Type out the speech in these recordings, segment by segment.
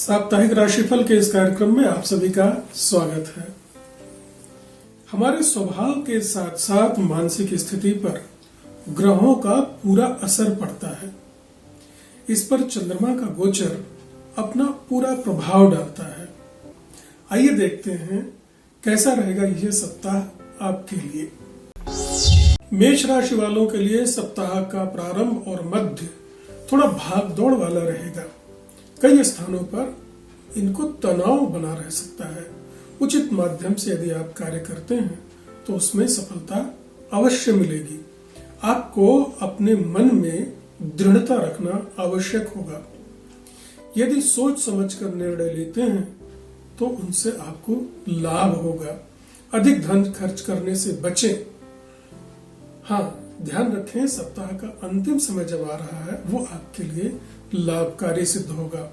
साप्ताहिक राशिफल के इस कार्यक्रम में आप सभी का स्वागत है। हमारे स्वभाव के साथ साथ मानसिक स्थिति पर ग्रहों का पूरा असर पड़ता है। इस पर चंद्रमा का गोचर अपना पूरा प्रभाव डालता है। आइए देखते हैं कैसा रहेगा यह सप्ताह आपके लिए। मेष राशि वालों के लिए सप्ताह का प्रारंभ और मध्य थोड़ा भाग दौड़ वाला रहेगा। कई स्थानों पर इनको तनाव बना रह सकता है। उचित माध्यम से यदि आप कार्य करते हैं तो उसमें सफलता अवश्य मिलेगी। आपको अपने मन में दृढ़ता रखना आवश्यक होगा। यदि सोच समझकर निर्णय लेते हैं तो उनसे आपको लाभ होगा। अधिक धन खर्च करने से बचें। हाँ, ध्यान रखें, सप्ताह का अंतिम समय जब आ रहा है वो आपके लिए लाभकारी सिद्ध होगा।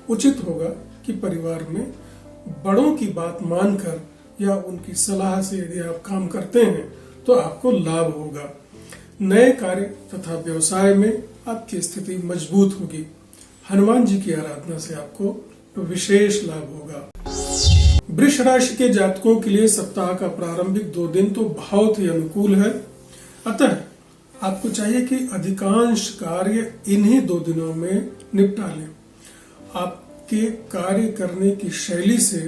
उचित होगा कि परिवार में बड़ों की बात मानकर या उनकी सलाह से यदि आप काम करते हैं तो आपको लाभ होगा। नए कार्य तथा व्यवसाय में आपकी स्थिति मजबूत होगी। हनुमान जी की आराधना से आपको विशेष लाभ होगा। वृष राशि के जातकों के लिए सप्ताह का प्रारंभिक 2 दिन तो बहुत ही अनुकूल है। अतः आपको चाहिए कि अधिकांश कार्य इन्हीं 2 दिनों में निपटा लें। आपके कार्य करने की शैली से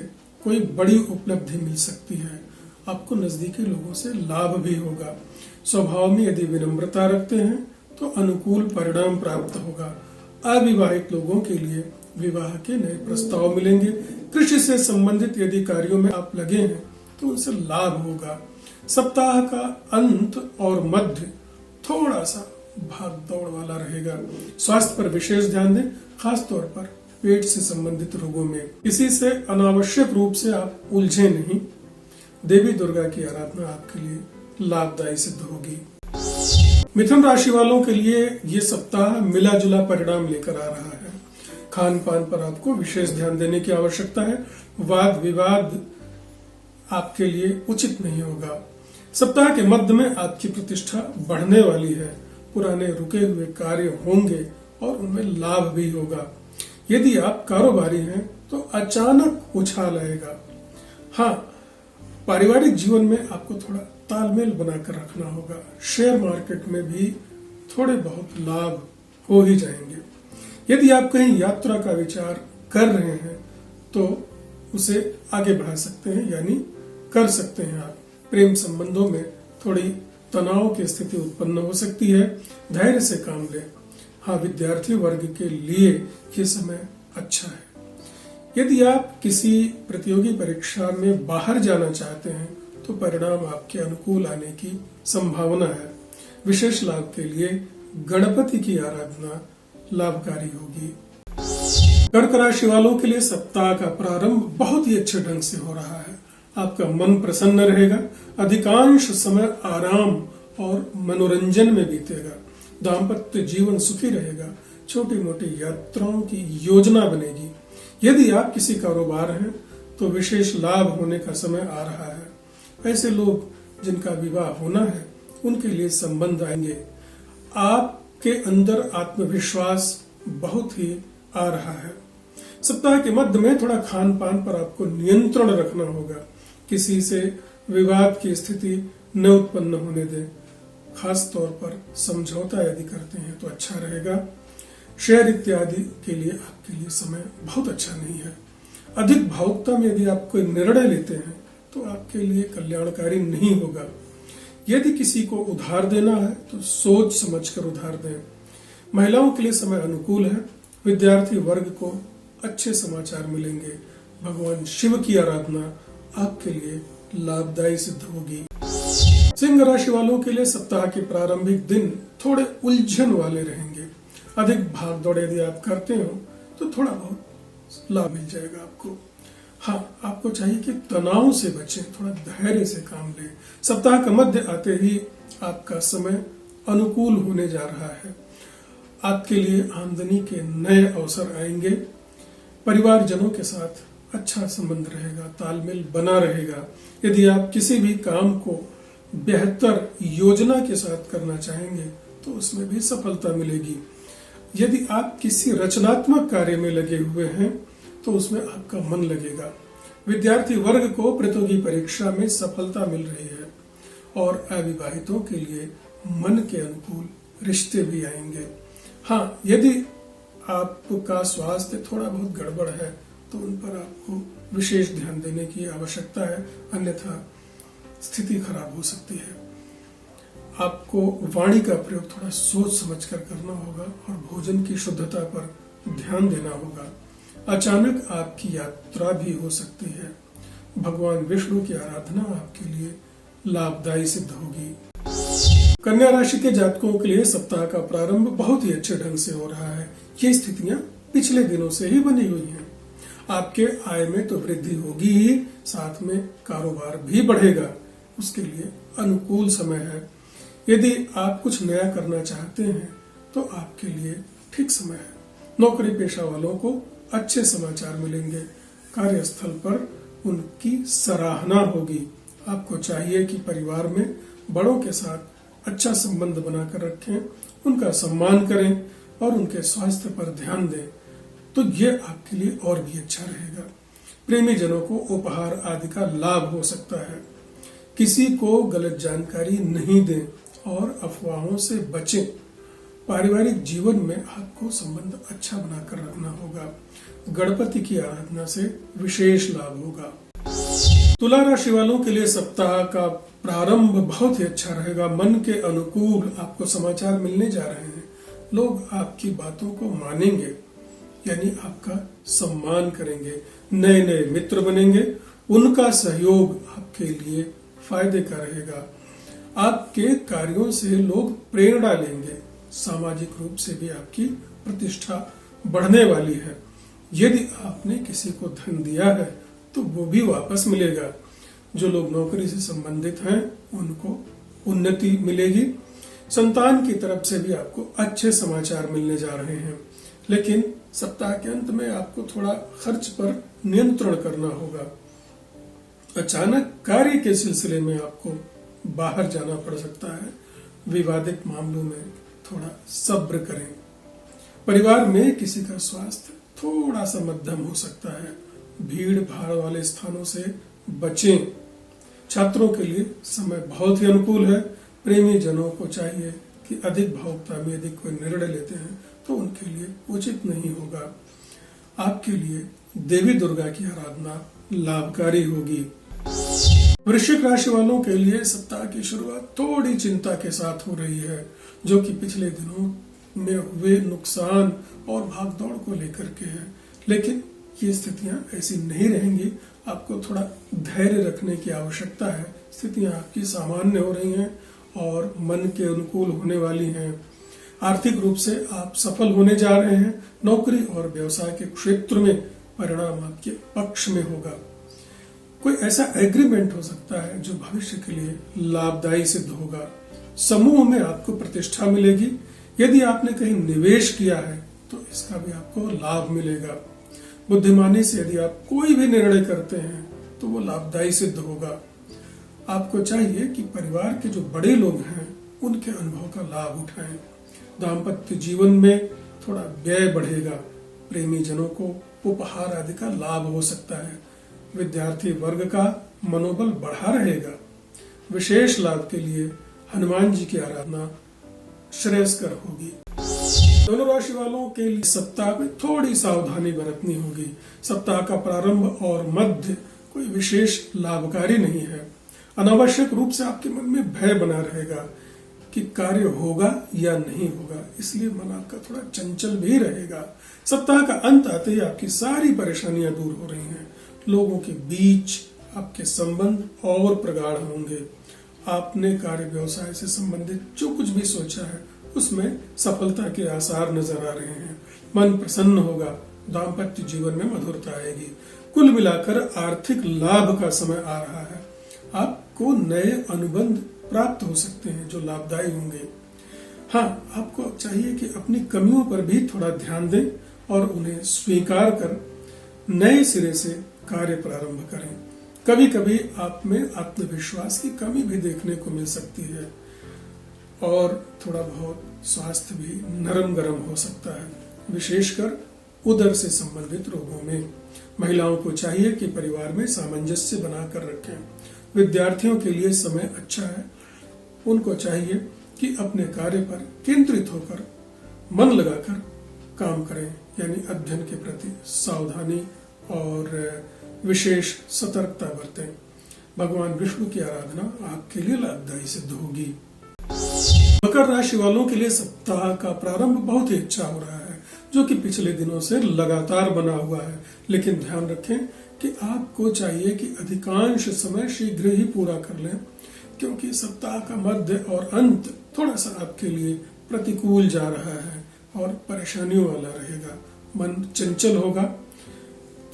कोई बड़ी उपलब्धि मिल सकती है। आपको नजदीकी लोगों से लाभ भी होगा। स्वभाव में यदि विनम्रता रखते हैं तो अनुकूल परिणाम प्राप्त होगा। अविवाहित लोगों के लिए विवाह के नए प्रस्ताव मिलेंगे। कृषि से संबंधित यदि कार्यों में आप लगे हैं तो उनसे लाभ होगा। सप्ताह का अंत और मध्य थोड़ा सा भाग दौड़ वाला रहेगा। स्वास्थ्य पर विशेष ध्यान दें, खास तौर पर पेट से संबंधित रोगों में। इसी से अनावश्यक रूप से आप उलझे नहीं। देवी दुर्गा की आराधना आपके लिए लाभदायी सिद्ध होगी। मिथुन राशि वालों के लिए ये सप्ताह मिला जुला परिणाम लेकर आ रहा है। खान पान पर आपको विशेष ध्यान देने की आवश्यकता है। वाद विवाद आपके लिए उचित नहीं होगा। सप्ताह के मध्य में आपकी प्रतिष्ठा बढ़ने वाली है। पुराने रुके हुए कार्य होंगे और उनमें लाभ भी होगा। यदि आप कारोबारी हैं तो अचानक उछाल आएगा। हाँ, पारिवारिक जीवन में आपको थोड़ा तालमेल बनाकर रखना होगा। शेयर मार्केट में भी थोड़े बहुत लाभ हो ही जाएंगे। यदि आप कहीं यात्रा का विचार कर रहे हैं तो उसे आगे बढ़ा सकते हैं, यानी कर सकते हैं आप। प्रेम संबंधों में थोड़ी तनाव की स्थिति उत्पन्न हो सकती है। धैर्य से काम लें। हाँ, विद्यार्थी वर्ग के लिए ये समय अच्छा है। यदि आप किसी प्रतियोगी परीक्षा में बाहर जाना चाहते हैं तो परिणाम आपके अनुकूल आने की संभावना है। विशेष लाभ के लिए गणपति की आराधना लाभकारी होगी। कर्क राशि वालों के लिए सप्ताह का प्रारंभ बहुत ही अच्छे ढंग से हो रहा है। आपका मन प्रसन्न रहेगा। अधिकांश समय आराम और मनोरंजन में बीतेगा। दाम्पत्य जीवन सुखी रहेगा। छोटी मोटी यात्राओं की योजना बनेगी। यदि आप किसी कारोबार हैं तो विशेष लाभ होने का समय आ रहा है। ऐसे लोग जिनका विवाह होना है उनके लिए संबंध आएंगे। आपके अंदर आत्मविश्वास बहुत ही आ रहा है। सप्ताह के मध्य में थोड़ा खान पान पर आपको नियंत्रण रखना होगा। किसी से विवाद की स्थिति न उत्पन्न होने दें। खास तौर पर समझौता यदि करते हैं तो अच्छा रहेगा। शेयर इत्यादि के लिए आपके लिए समय बहुत अच्छा नहीं है। अधिक भावुकता में यदि आप कोई निर्णय लेते हैं तो आपके लिए कल्याणकारी नहीं होगा। यदि किसी को उधार देना है तो सोच समझकर उधार दें। महिलाओं के लिए समय अनुकूल है। विद्यार्थी वर्ग को अच्छे समाचार मिलेंगे। भगवान शिव की आराधना आपके लिए लाभदायी सिद्ध होगी। सिंह राशि वालों के लिए सप्ताह के प्रारंभिक दिन थोड़े उलझन वाले रहेंगे। अधिक भाग दौड़ यदि आप करते हो तो थोड़ा बहुत लाभ मिल जाएगा आपको। हाँ, आपको चाहिए कि तनाव से बचें, थोड़ा धैर्य से काम लें। सप्ताह का मध्य आते ही आपका समय अनुकूल होने जा रहा है। आपके लिए आमदनी के नए अवसर आएंगे। परिवारजनों के साथ अच्छा संबंध रहेगा। तालमेल बना रहेगा। यदि आप किसी भी काम को बेहतर योजना के साथ करना चाहेंगे तो उसमें भी सफलता मिलेगी। यदि आप किसी रचनात्मक कार्य में लगे हुए हैं तो उसमें आपका मन लगेगा। विद्यार्थी वर्ग को प्रतियोगी परीक्षा में सफलता मिल रही है और अविवाहितों के लिए मन के अनुकूल रिश्ते भी आएंगे। हाँ, यदि आपका स्वास्थ्य थोड़ा बहुत गड़बड़ है तो उन पर आपको विशेष ध्यान देने की आवश्यकता है, अन्यथा स्थिति खराब हो सकती है। आपको वाणी का प्रयोग थोड़ा सोच समझकर करना होगा और भोजन की शुद्धता पर ध्यान देना होगा। अचानक आपकी यात्रा भी हो सकती है। भगवान विष्णु की आराधना आपके लिए लाभदायी सिद्ध होगी। कन्या राशि के जातकों के लिए सप्ताह का प्रारंभ बहुत ही अच्छे ढंग से हो रहा है। ये स्थितियां पिछले दिनों से ही बनी हुई हैं। आपके आय में तो वृद्धि होगी ही, साथ में कारोबार भी बढ़ेगा। उसके लिए अनुकूल समय है। यदि आप कुछ नया करना चाहते हैं तो आपके लिए ठीक समय है। नौकरी पेशा वालों को अच्छे समाचार मिलेंगे। कार्यस्थल पर उनकी सराहना होगी। आपको चाहिए कि परिवार में बड़ों के साथ अच्छा संबंध बनाकर रखें, उनका सम्मान करें और उनके स्वास्थ्य पर ध्यान दें, तो ये आपके लिए और भी अच्छा रहेगा। प्रेमी जनों को उपहार आदि का लाभ हो सकता है। किसी को गलत जानकारी नहीं दें और अफवाहों से बचें। पारिवारिक जीवन में आपको संबंध अच्छा बनाकर रखना होगा। गणपति की आराधना से विशेष लाभ होगा। तुला राशि वालों के लिए सप्ताह का प्रारंभ बहुत ही अच्छा रहेगा। मन के अनुकूल आपको समाचार मिलने जा रहे हैं। लोग आपकी बातों को मानेंगे, यानी आपका सम्मान करेंगे। नए नए मित्र बनेंगे। उनका सहयोग आपके लिए फायदे का रहेगा। आपके कार्यों से लोग प्रेरणा लेंगे। सामाजिक रूप से भी आपकी प्रतिष्ठा बढ़ने वाली है। यदि आपने किसी को धन दिया है तो वो भी वापस मिलेगा। जो लोग नौकरी से संबंधित हैं उनको उन्नति मिलेगी। संतान की तरफ से भी आपको अच्छे समाचार मिलने जा रहे हैं, लेकिन सप्ताह के अंत में आपको थोड़ा खर्च पर नियंत्रण करना होगा। अचानक कार्य के सिलसिले में आपको बाहर जाना पड़ सकता है। विवादित मामलों में थोड़ा सब्र करें। परिवार में किसी का स्वास्थ्य थोड़ा सा मध्यम हो सकता है। भीड़ भाड़ वाले स्थानों से बचें। छात्रों के लिए समय बहुत ही अनुकूल है। प्रेमी जनों को चाहिए कि अधिक भावुकता में यदि कोई निर्णय लेते हैं तो उनके लिए उचित नहीं होगा। आपके लिए देवी दुर्गा की आराधना लाभकारी होगी। वृश्चिक राशि वालों के लिए सप्ताह की शुरुआत थोड़ी चिंता के साथ हो रही है, जो कि पिछले दिनों में हुए नुकसान और भागदौड़ को लेकर के है। लेकिन ये स्थितियां ऐसी नहीं रहेंगी। आपको थोड़ा धैर्य रखने की आवश्यकता है। स्थितियां आपकी सामान्य हो रही हैं और मन के अनुकूल होने वाली हैं। आर्थिक रूप से आप सफल होने जा रहे हैं। नौकरी और व्यवसाय के क्षेत्र में परिणाम आपके पक्ष में होगा। कोई ऐसा एग्रीमेंट हो सकता है जो भविष्य के लिए लाभदायी सिद्ध होगा। समूह में आपको प्रतिष्ठा मिलेगी। यदि आपने कहीं निवेश किया है तो इसका भी आपको लाभ मिलेगा। बुद्धिमानी से यदि आप कोई भी निर्णय करते हैं तो वो लाभदायी सिद्ध होगा। आपको चाहिए कि परिवार के जो बड़े लोग हैं उनके अनुभव का लाभ उठाएं। दाम्पत्य जीवन में थोड़ा व्यय बढ़ेगा। प्रेमी जनों को उपहार आदि का लाभ हो सकता है। विद्यार्थी वर्ग का मनोबल बढ़ा रहेगा। विशेष लाभ के लिए हनुमान जी की आराधना श्रेयस्कर होगी। दोनों राशि वालों के लिए सप्ताह में थोड़ी सावधानी बरतनी होगी। सप्ताह का प्रारंभ और मध्य कोई विशेष लाभकारी नहीं है। अनावश्यक रूप से आपके मन में भय बना रहेगा कि कार्य होगा या नहीं होगा, इसलिए मन आपका थोड़ा चंचल भी रहेगा। सप्ताह का अंत आते ही आपकी सारी परेशानियां दूर हो रही हैं। लोगों के बीच आपके संबंध और प्रगाढ़ होंगे। आपने कार्य व्यवसाय से संबंधित जो कुछ भी सोचा है उसमें सफलता के आसार नजर आ रहे हैं। मन प्रसन्न होगा। दाम्पत्य जीवन में मधुरता आएगी। कुल मिलाकर आर्थिक लाभ का समय आ रहा है। आपको नए अनुबंध प्राप्त हो सकते हैं जो लाभदायी होंगे। हाँ, आपको चाहिए कि अपनी कमियों पर भी थोड़ा ध्यान दें और उन्हें स्वीकार कर नए सिरे से कार्य प्रारंभ करें। कभी कभी आप में आत्मविश्वास की कमी भी देखने को मिल सकती है और थोड़ा बहुत स्वास्थ्य भी नरम गरम हो सकता है। विशेषकर उदर से संबंधित रोगों में। महिलाओं को चाहिए कि परिवार में सामंजस्य बनाकर रखें। विद्यार्थियों के लिए समय अच्छा है। उनको चाहिए कि अपने कार्य पर केंद्रित होकर मन लगाकर काम करें, यानी अध्ययन के प्रति सावधानी और विशेष सतर्कता बरतें। भगवान विष्णु की आराधना आपके लिए लाभदायी सिद्ध होगी। मकर राशि वालों के लिए सप्ताह का प्रारंभ बहुत ही अच्छा हो रहा है, जो कि पिछले दिनों से लगातार बना हुआ है। लेकिन ध्यान रखें कि आपको चाहिए कि अधिकांश समय शीघ्र ही पूरा कर लें, क्योंकि सप्ताह का मध्य और अंत थोड़ा सा आपके लिए प्रतिकूल जा रहा है और परेशानियों वाला रहेगा। मन चंचल होगा,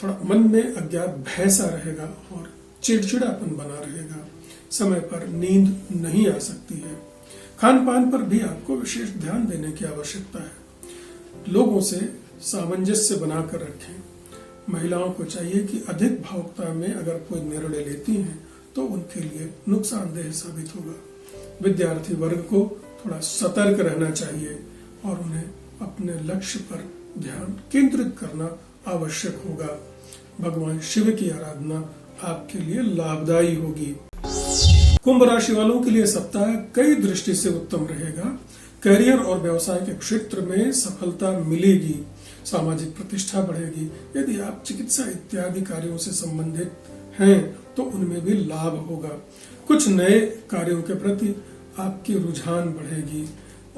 थोड़ा मन में अज्ञात भय सा रहेगा और चिड़चिड़ापन बना रहेगा। समय पर नींद नहीं आ सकती है। खान पान पर भी आपको विशेष ध्यान देने की आवश्यकता है। लोगों से सामंजस्य बनाकर रखें। महिलाओं को चाहिए कि अधिक भावुकता में अगर कोई निर्णय लेती हैं तो उनके लिए नुकसानदेह साबित होगा। विद्यार्थी वर्ग को थोड़ा सतर्क रहना चाहिए और उन्हें अपने लक्ष्य पर ध्यान केंद्रित करना आवश्यक होगा। भगवान शिव की आराधना आपके लिए लाभदायी होगी। कुंभ राशि वालों के लिए सप्ताह कई दृष्टि से उत्तम रहेगा। करियर और व्यवसाय के क्षेत्र में सफलता मिलेगी। सामाजिक प्रतिष्ठा बढ़ेगी। यदि आप चिकित्सा इत्यादि कार्यों से संबंधित हैं तो उनमें भी लाभ होगा। कुछ नए कार्यों के प्रति आपकी रुझान बढ़ेगी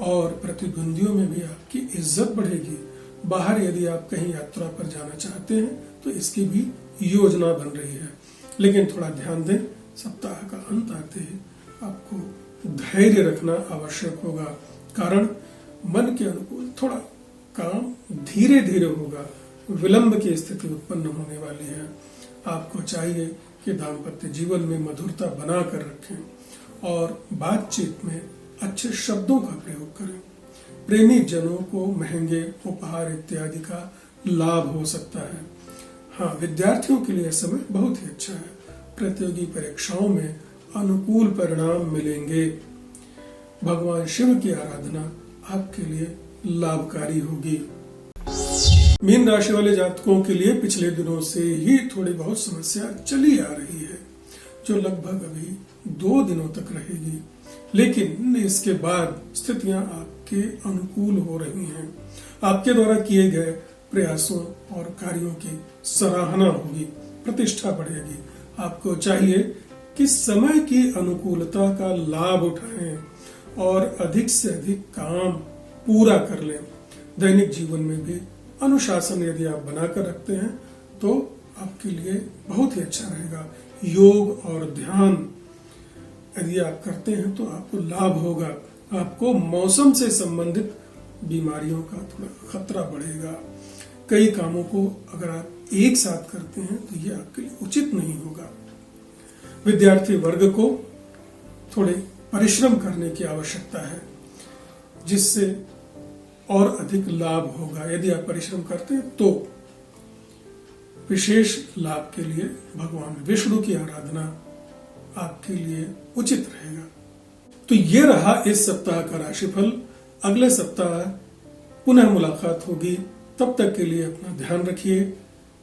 और प्रतिद्वंदियों में भी आपकी इज्जत बढ़ेगी। बाहर यदि आप कहीं यात्रा पर जाना चाहते हैं तो इसकी भी योजना बन रही है। लेकिन थोड़ा ध्यान दें, सप्ताह का अंत आते ही आपको धैर्य रखना आवश्यक होगा, कारण मन के अनुकूल थोड़ा काम धीरे धीरे होगा। विलंब की स्थिति उत्पन्न होने वाली है। आपको चाहिए कि दाम्पत्य जीवन में मधुरता बनाकर रखें और बातचीत में अच्छे शब्दों का प्रयोग करें। प्रेमी जनों को महंगे उपहार इत्यादि का लाभ हो सकता है। हाँ, विद्यार्थियों के लिए समय बहुत ही अच्छा है। प्रतियोगी परीक्षाओं में अनुकूल परिणाम मिलेंगे। भगवान शिव की आराधना आपके लिए लाभकारी होगी। मीन राशि वाले जातकों के लिए पिछले दिनों से ही थोड़ी बहुत समस्या चली आ रही है, जो लगभग अभी 2 दिनों तक रहेगी। लेकिन इसके बाद स्थितियां आपके अनुकूल हो रही हैं। आपके द्वारा किए गए प्रयासों और कार्यों की सराहना होगी, प्रतिष्ठा बढ़ेगी। आपको चाहिए कि समय की अनुकूलता का लाभ उठाएं और अधिक से अधिक काम पूरा कर लें। दैनिक जीवन में भी अनुशासन यदि आप बनाकर रखते हैं तो आपके लिए बहुत ही अच्छा रहेगा। योग और ध्यान यदि आप करते हैं तो आपको लाभ होगा। आपको मौसम से संबंधित बीमारियों का थोड़ा खतरा बढ़ेगा। कई कामों को अगर आप एक साथ करते हैं तो ये आपके लिए उचित नहीं होगा। विद्यार्थी वर्ग को थोड़े परिश्रम करने की आवश्यकता है, जिससे और अधिक लाभ होगा। यदि आप परिश्रम करते हैं तो विशेष लाभ के लिए भगवान विष्णु की आराधना आपके लिए उचित रहेगा। तो ये रहा इस सप्ताह का राशिफल। अगले सप्ताह पुनः मुलाकात होगी। तब तक के लिए अपना ध्यान रखिए,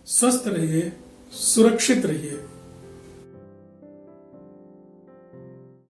स्वस्थ रहिए, सुरक्षित रहिए।